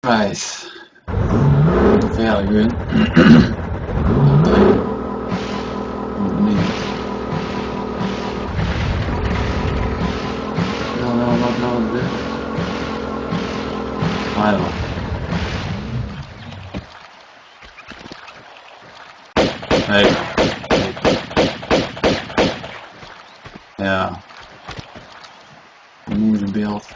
Right. Value. No, dit. Ah ja. Nee. Ja. Moeilijk beeld.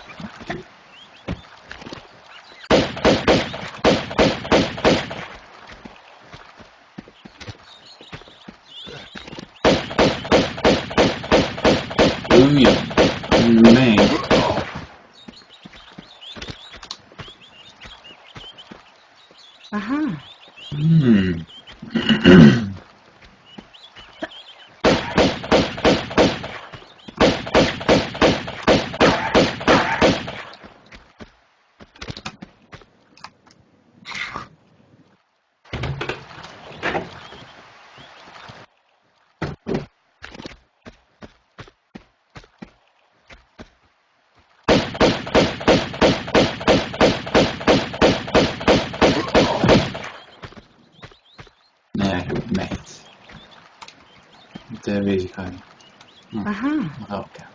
Nee. Aha. Nee, meet. Met de bezigheid. Aha. Oké.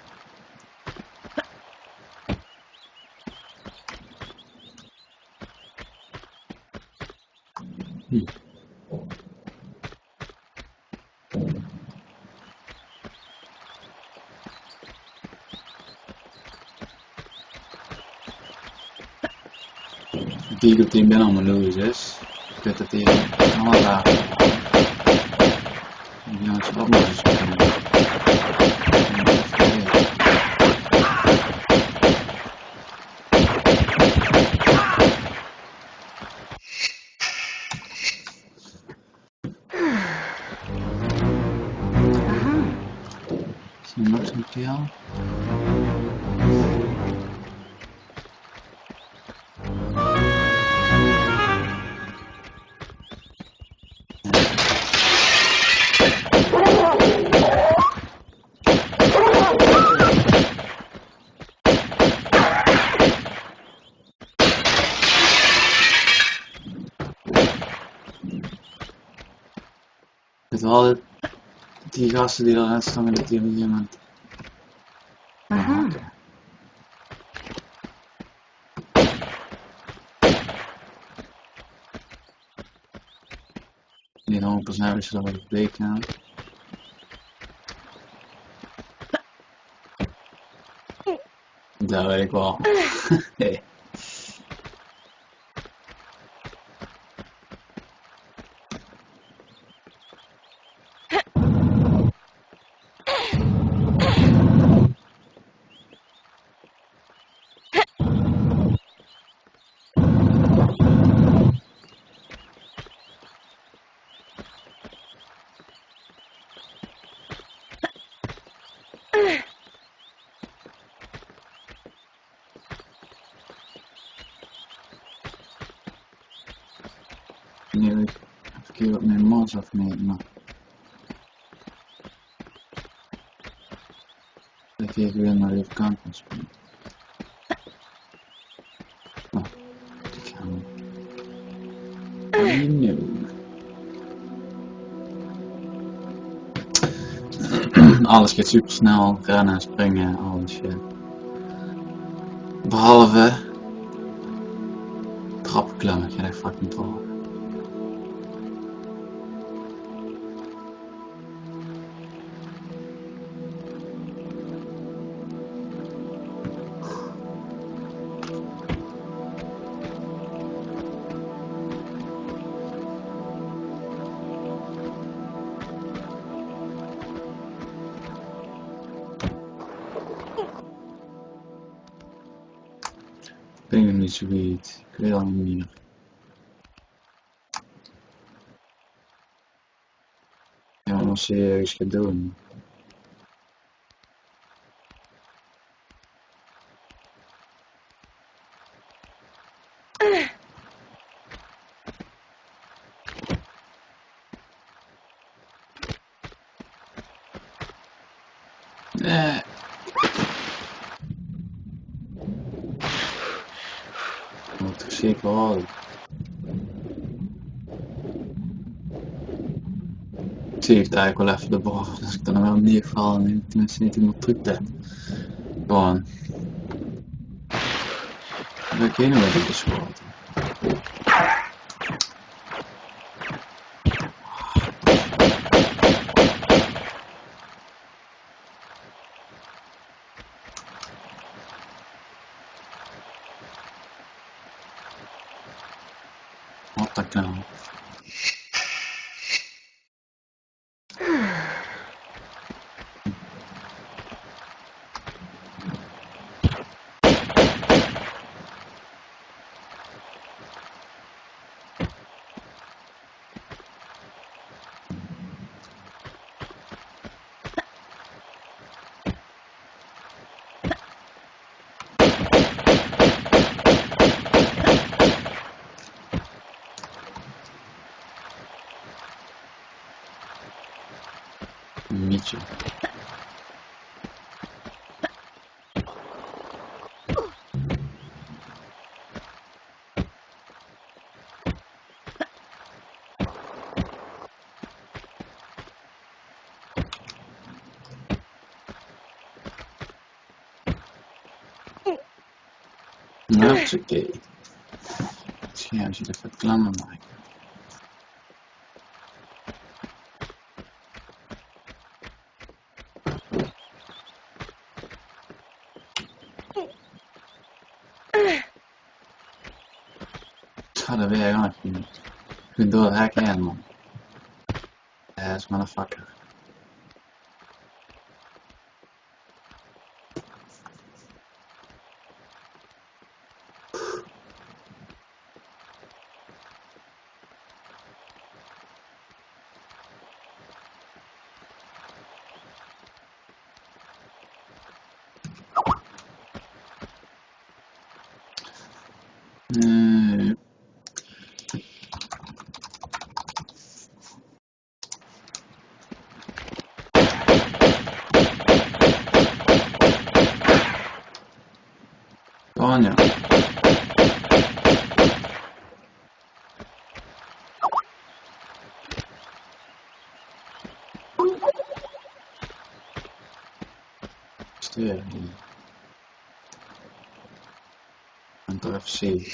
Die op die ben allemaal losers. Ik weet dat die allemaal laag. Die jongens ook nog eens kunnen. Is er nog zo'n kerel? Het wel die gasten die eruit stonden dat die op een gegeven moment. Aha. Oké. Niet 100% wist dat we het betekenen. Dat weet ik wel. Nee. Nu wil ik even kijken wat mijn mans afneemt, maar. Dat ik weer naar de kant kan springen. Oh, ik ga hem. Alles gaat super snel, rennen, springen, alles shit. Behalve trappen klimmen, ik ga echt fucking trappen. Ik denk het niet zoiets, ik weet al niet meer. Ja, maar serieus gaan doen. Nee. Moet zeker houden. Zie heeft eigenlijk wel even de bal. Als ik dan wel neerval en tenminste niet iemand terugtelt. Gewoon. Dan kunnen we dit geschoten. Wat dat kan. Een mietje. Nou, dat is oké. Misschien hebben ze het even kleiner maken. Dat weer aan. Ik ben door het hek heen, man. Ass motherfucker. Anja. Stuur die. En toch even zien.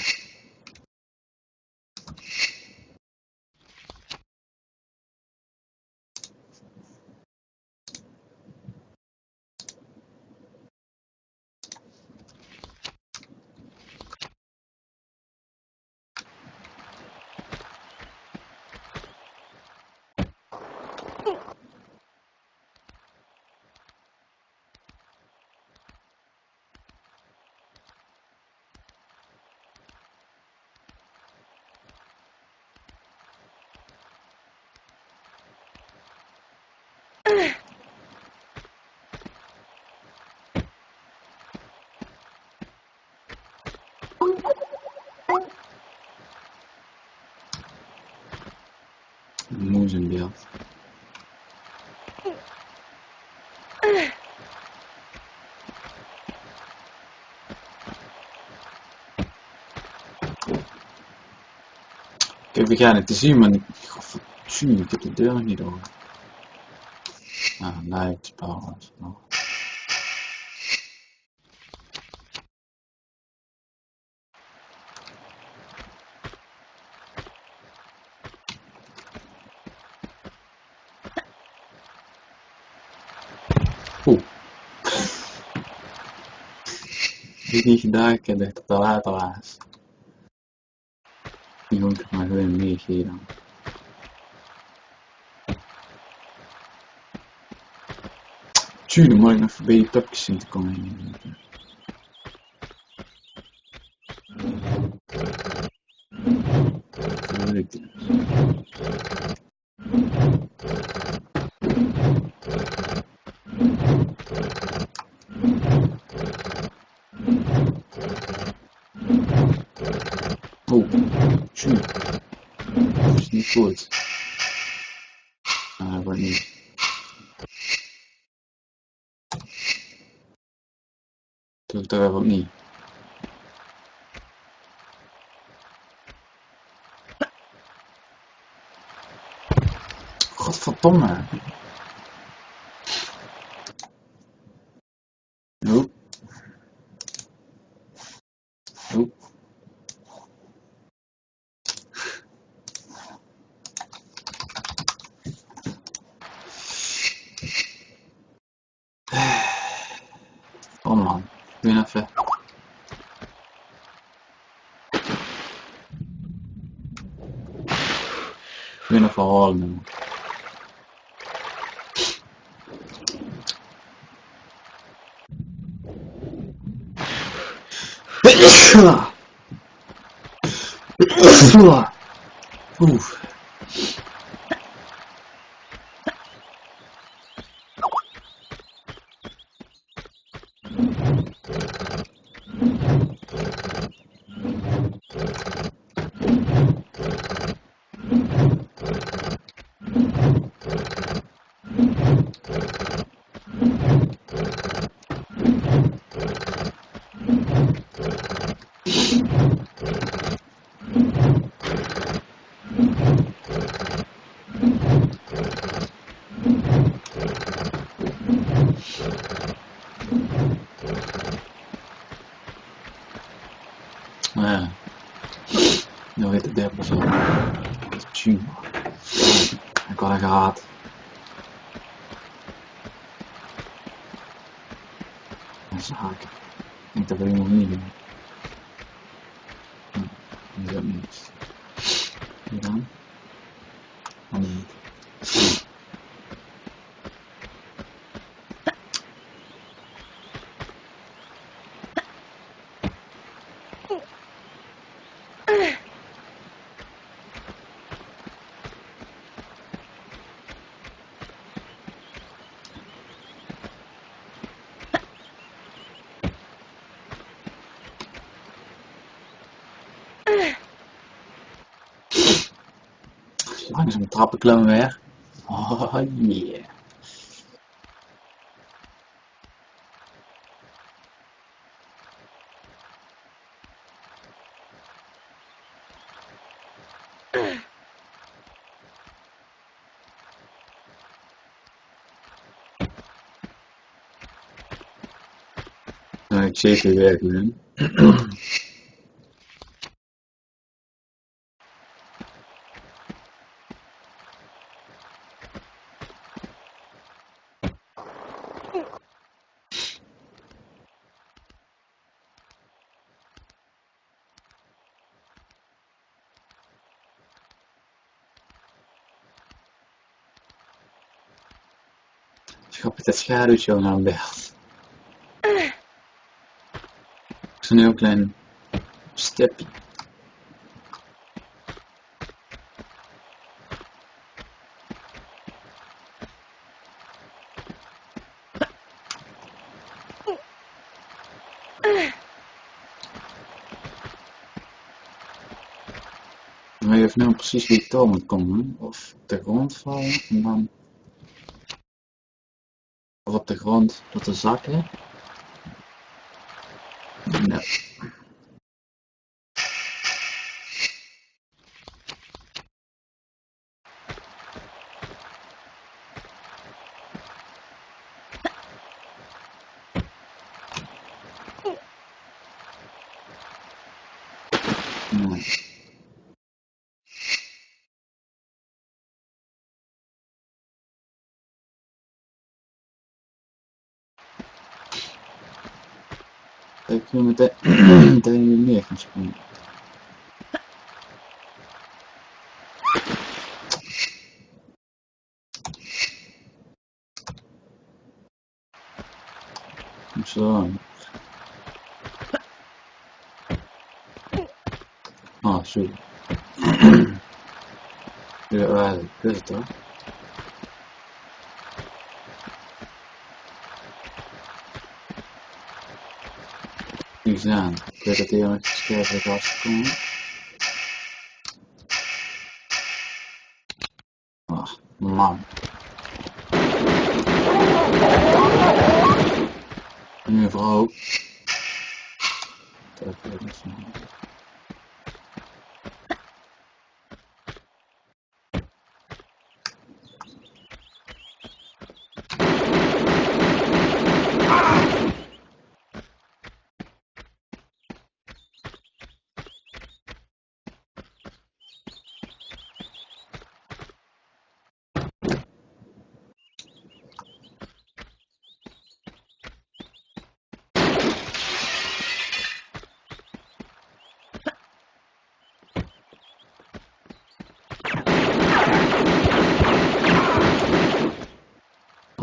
Moes in beeld. Ik heb het te zien, maar ik heb de deur nog niet open. Ah, nee, het spel. Oeh. Ik heb niet gedaan, ik heb het te later was. Die moet ik maar gewoon meegeven. Tuurlijk moet ik nog voorbij die pupjes zien te komen. Dat wil ik doen. Oh, tuurlijk. Dat is niet goed. Ah, dat wordt niet. Doe ik toch even opnieuw. Godverdomme. Nope. Nope. Oh man, doe je even. Doe je even halen nu. Oeh. Ja. Nu weet het derde zo. Tjie. Ik had het gehad. Een zaak. Ik denk dat we nog niet doen. Dat is ook niks. Hier dan? Maar niet. Langzaam trappen klimmen weer. Oh yeah. Nou, ik zie het weer gewoon. Schap het schaduwtje al aan beeld. Zo'n heel klein stipje. Dan weet je even nou precies wie het touw moet komen. Of op de grond vallen en dan. Of op de grond tot de zakken. Nee. Nee. Ik wil meteen meer gaan springen. Zo. Ah, sorry. Ja, ik weet het toch? Niks aan. Ik weet dat hij ergens scherp gaat komen. Ach, man. Nu een vrouw. Dat weet ik niet.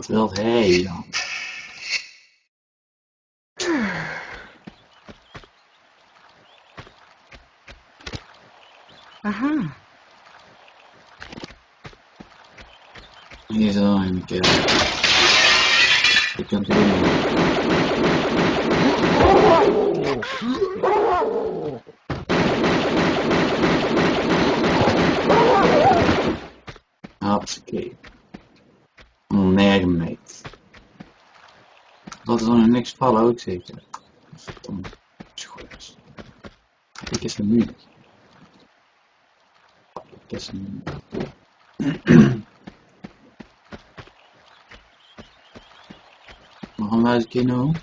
Wat wilt hij dan? Aha. Hier is er nog een keer. Je kunt het Hartstikke. Neergemeten. Dat is nog niks vallen ook zeker. Verdomme. Schoors. Ik is een muur. Ik is een muur. Nog een wijze keer nou.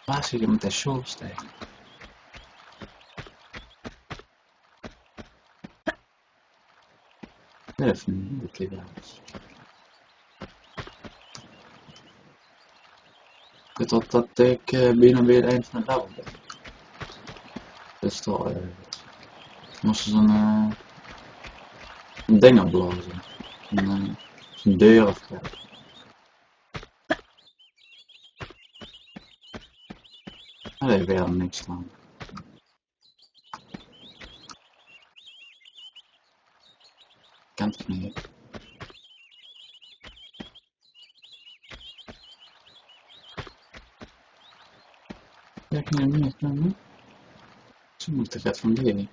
Waar zit je met de shorts tegen? Even de keer uit. Ik weet dat ik binnen weer een van de level ben. Dus toch moesten ze een ding opblazen. Een deur of zo. Daar heeft weer niks staan. Kent het niet. Ja, ik kan niet meer. Ze moeten het van die.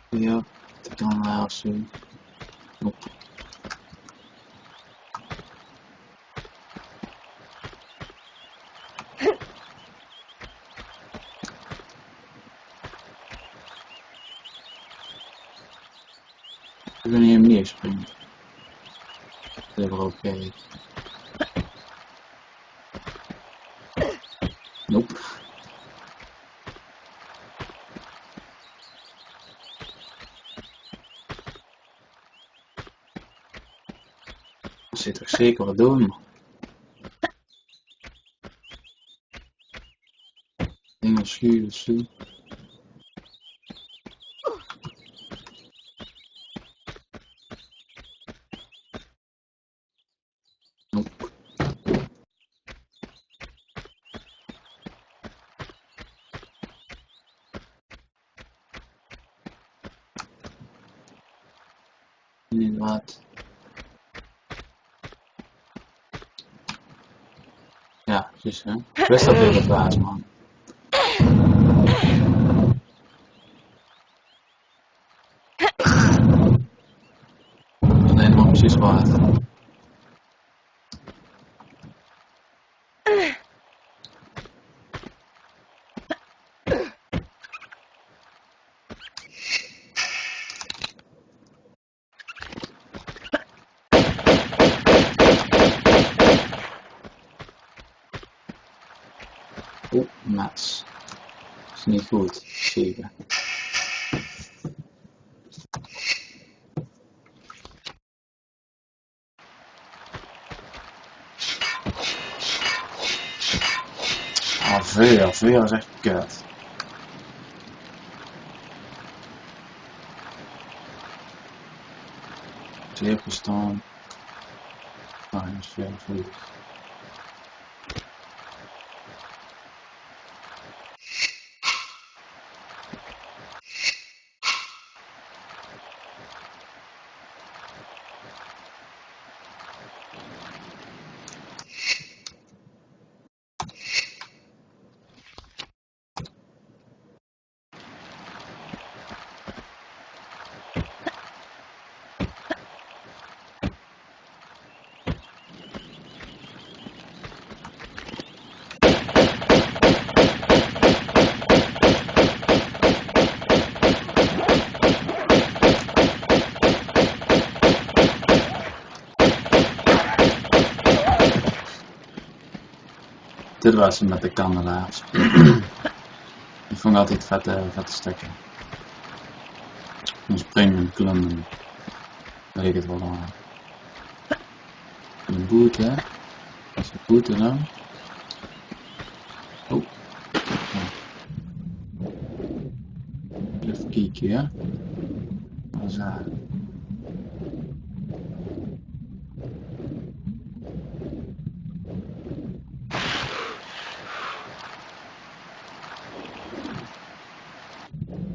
Ja, dat kan wel zo. Op. Ik ben hier meer springen. Dat is wel oké. Nope. Er zit toch zeker wat doen, man. Dingen schuren of zo. Nope. Niet wat. Ja, precies hè. Best dat weer wat waard, man. Dat is helemaal precies waard. Oeh, mats. Is niet goed. 7. Ah, veel is echt kut. Zeer verstaan. Ah, dat is veel goed. Dit was het met de kandelaars. Ik vond altijd vette stukken. Een springen, klimmen. Weet ik het wel aan. Een boot hè. Is het boot dan? Oh. Ja. Even kijken. kijken, ja? Zo.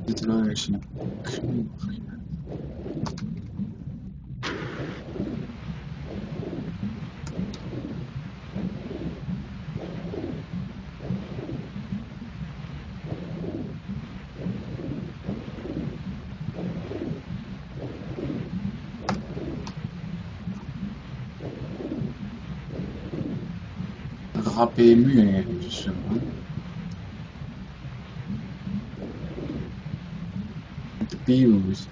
Dit wel eens een knoegje. Rap je muur even zo. De pieuws.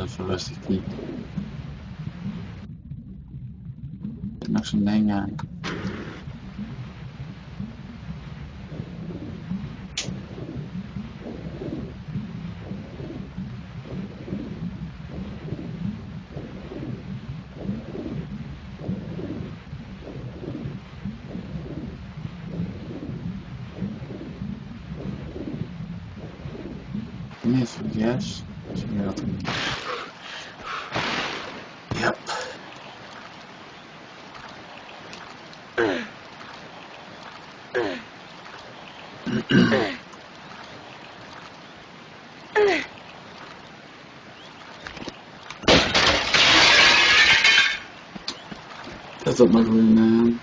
Even rustig kijken. Nog zo'n ding aan. Niet vergis. Zie je dat niet? Yep. Dat is ook nog een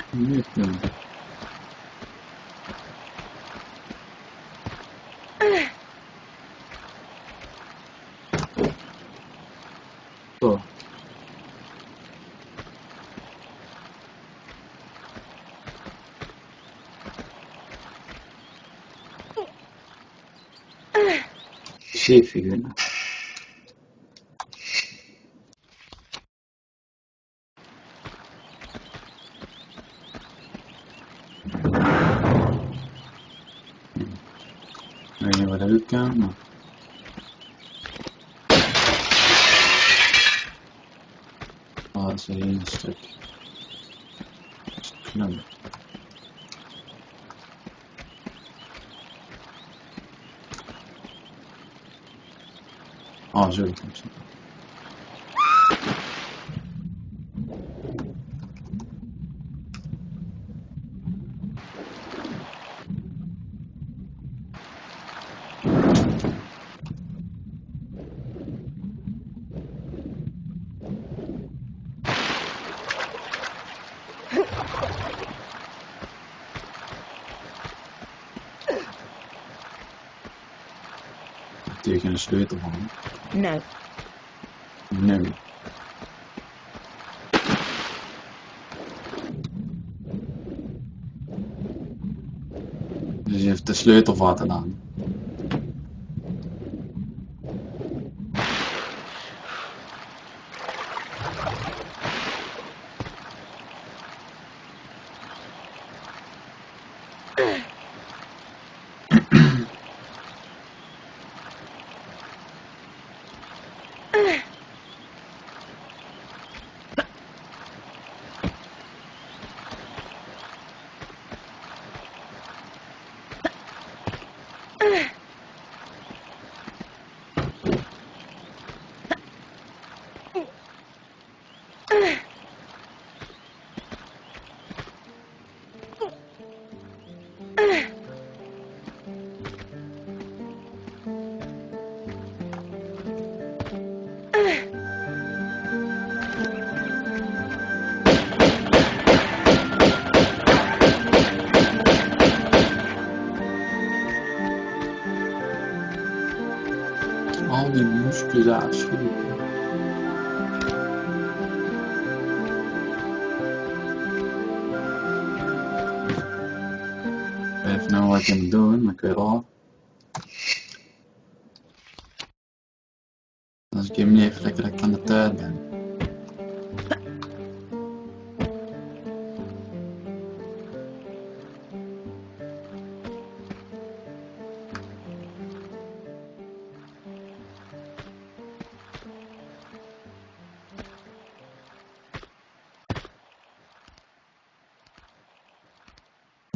muurpunt. Zo. C-figuren. Ik weet niet waar dat kan, maar... Oh, dat is een stuk. Dat is knap. Oh, zo komt het. Tegen een sleutel van. No. Nee. Dus je heeft de sleutelvaten aan. Al die musculatie. Even nou wat ik moet doen, maar ik weet al.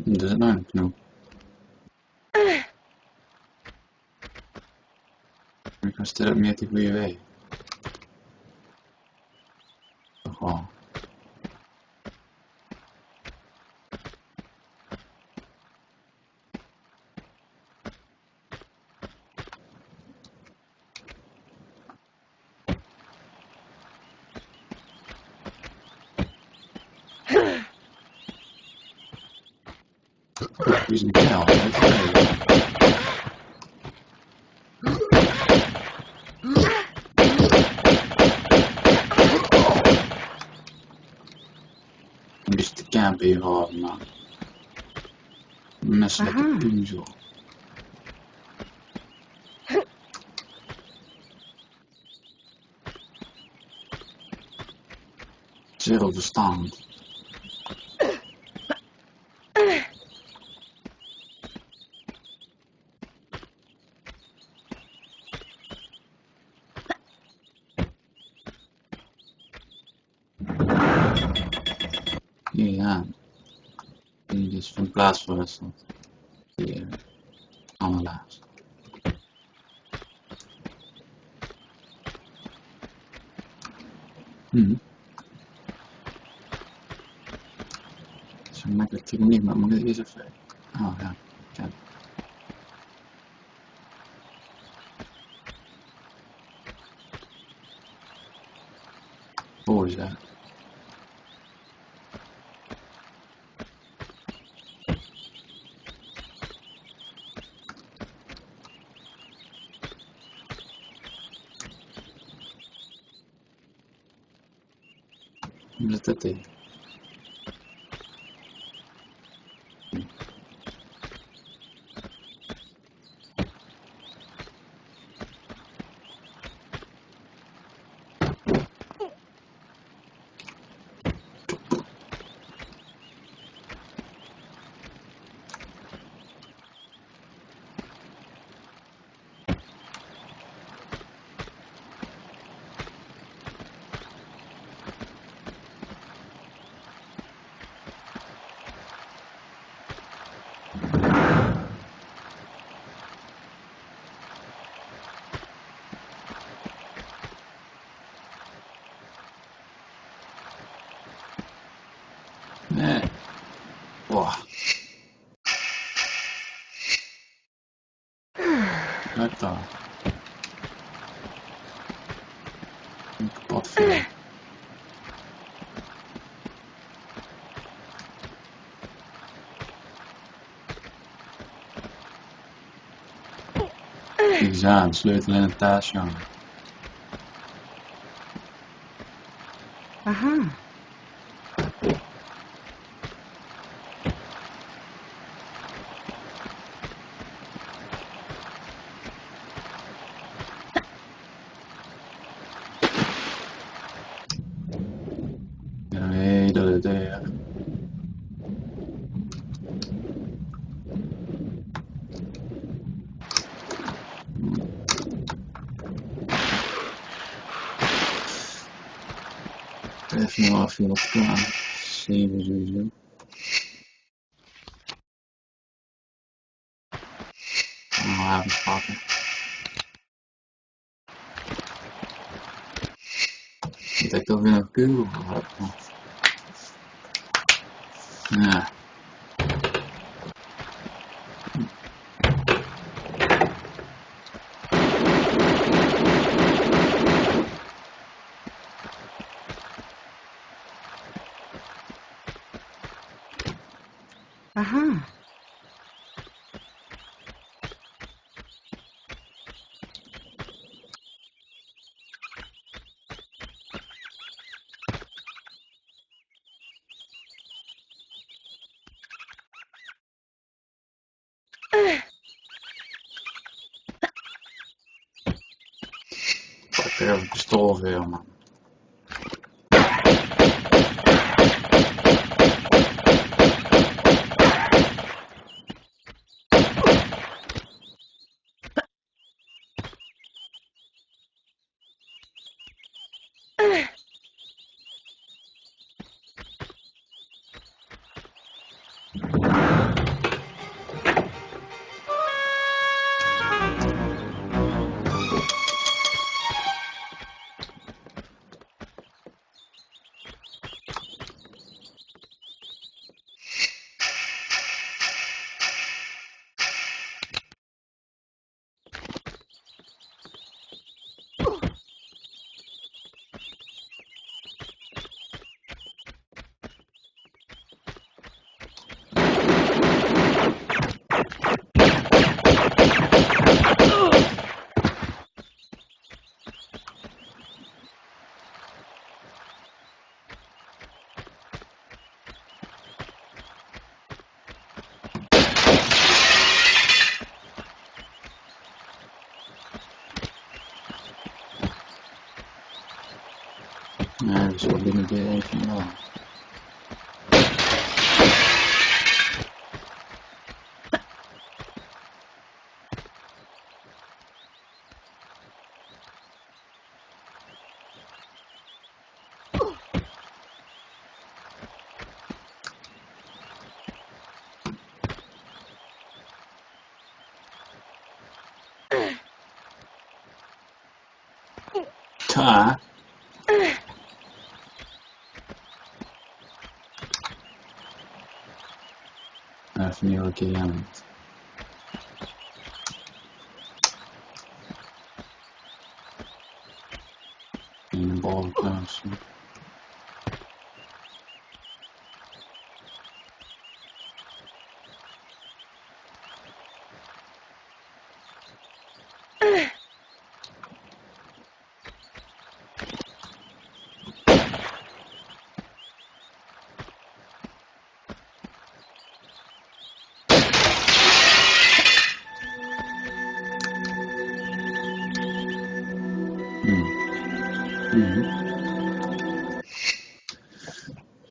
Er zit nog een knoop. Ik was dit ook niet die goede weg. Toch wel. Wie is een kuil? Dat is het. Een beetje te campen hier houden, man. Mes lekker Aha. puzzel. Zero verstand. Ja. Die is van plaatsverwisseld. Die allerlaatst. Zo makkelijk natuurlijk niet, maar moet ik eerst even... Oh ja, kijk. Hoe is dat? Hoe zit dat in? Nee. Boah. Kijk daar. Een kapot veel. Kijk eens aan, sleutel in een tas, jongen. Aha. Nee, dat is de... Even nog afviel op klaar. 7 sowieso. Oh, even pakken. Moet ik toch weer nog kuil? Ja. Aha. Pak er even een pistool voor, man. dus wel binnen de even lang. Ta. Even nieuwe keer aan. In de bal plaatsen.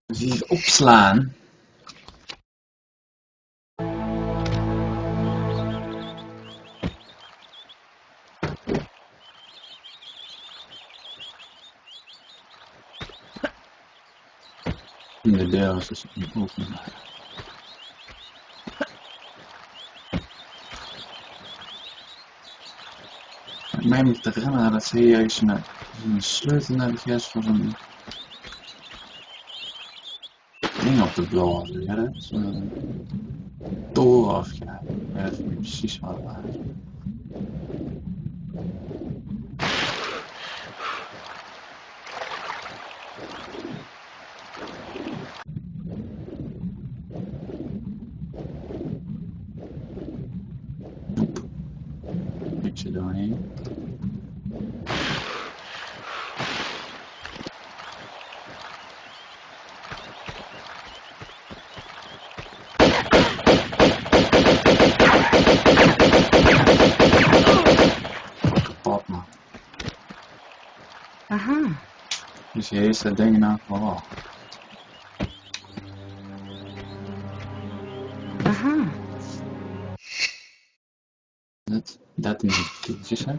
Dus hier opslaan. De deur is dus niet openbaar. Mij moet herinneren dat serieus een sleutel nodig is voor een ding op de bal. Ja, zo'n toren afgaan. Ja, dat vind ik precies wat het was. Beetje doorheen. Kapot man. Aha. Dus hier is dat ding nou vooral. Aha. Dat niet toetjes hè.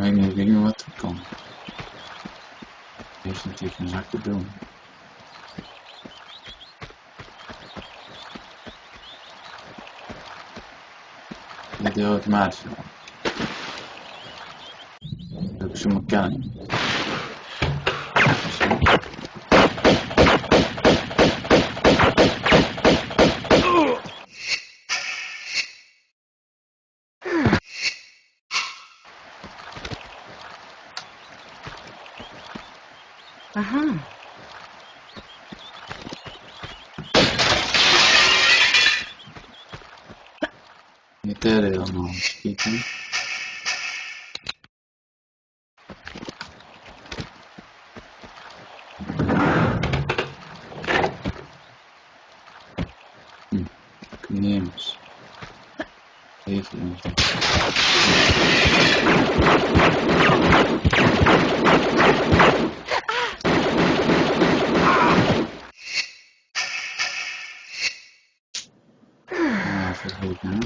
Ik weet niet wat er kan. Heeft natuurlijk een zak te doen. Dit is automatisch wel. Dat heb ik zo'n mechanic. Aha. Niet helemaal schieten. Neems. Even jongens. Ja, vergeet hè.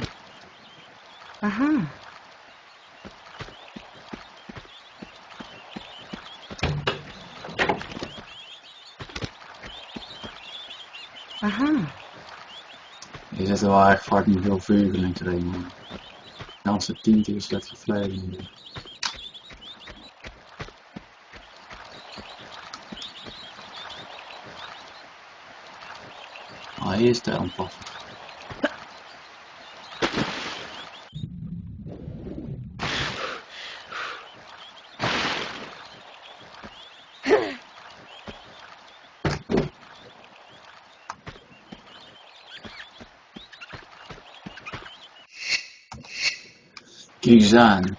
Aha. Aha. Je zit er wel echt vaak niet veel veugen in te man. Kans het 10 keer slecht gevleiden. Ah, hier is de aanpassen. Kijk eens aan.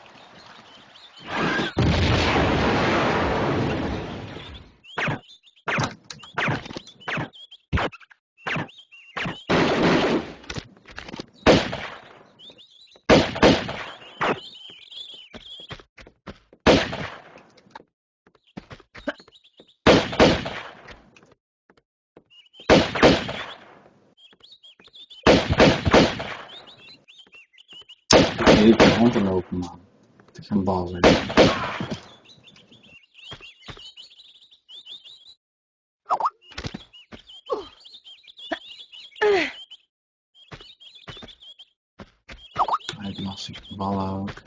Ik heb hier rond te lopen, man. Ik heb geen bal zijn. Kijk, lastig de bal ook.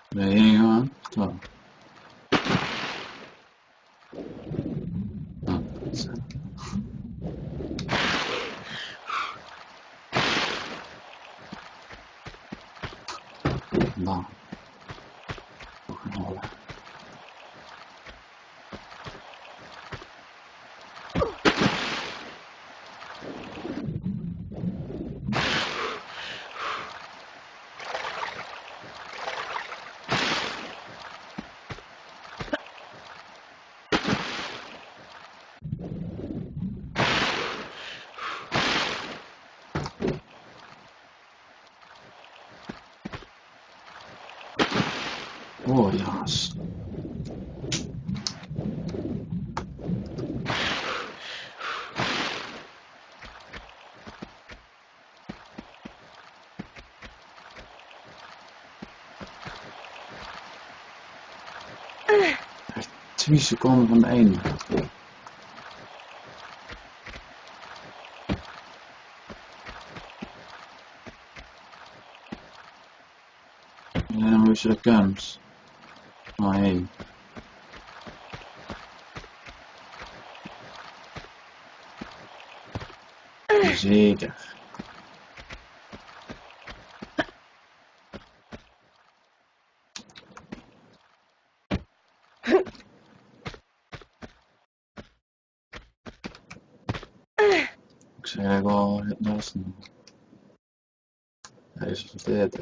Ben je heen gewoon? Zo. Nou. Nog een holle. Oh, jas. Echt 2 seconden van de ene. En dan moest je de kans. Maar heen. Zeker. Ik zeg wel het naast nu. Hij is verteerd.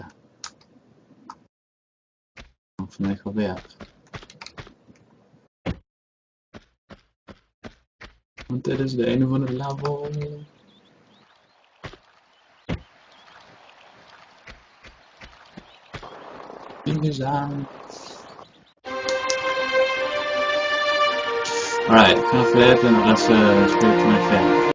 Of niet weer. Want dit is de ene van het level. Kijk eens aan. Alright, ik ga even eten en de rest speel ik van verder.